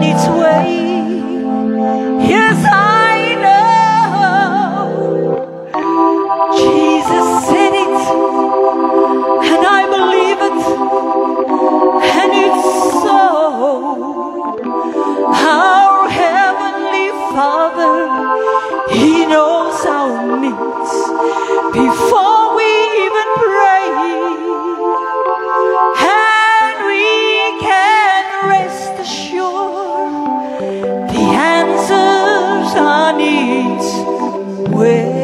on its way. Yes, I know Jesus said it, and I believe it, and it's so. Our Heavenly Father, He knows our needs before we even pray, and we can rest assured the answers on its way.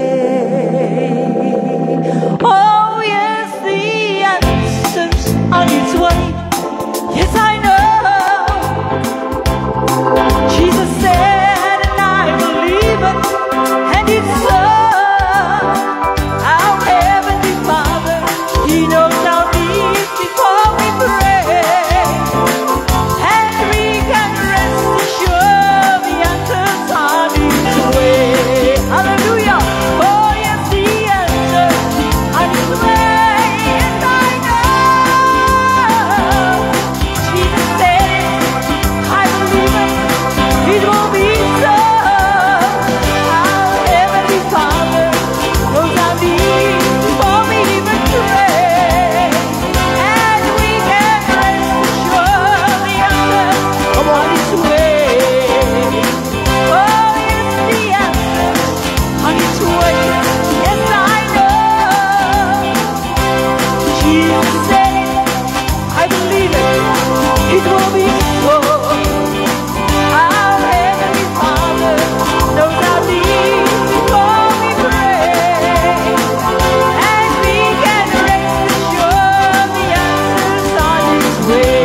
Oh yes, the answers on its way. Yes, I know. Jesus said, and I believe it, and it's so. Our Heavenly Father, He knows our needs before we pray, and we can rest assured the answers on its way. Hallelujah! Oh yes, the answers on its way, and I know Jesus said it, I believe it, it will be so. Our Heavenly Father knows our needs before we even pray, and we can rest assured the answers on its way. Oh yes, the answers on its way. Yes, I know Jesus said it, I believe it, it will be so. Our Heavenly Father knows our needs before we pray, and we can rest assured the answers on its way.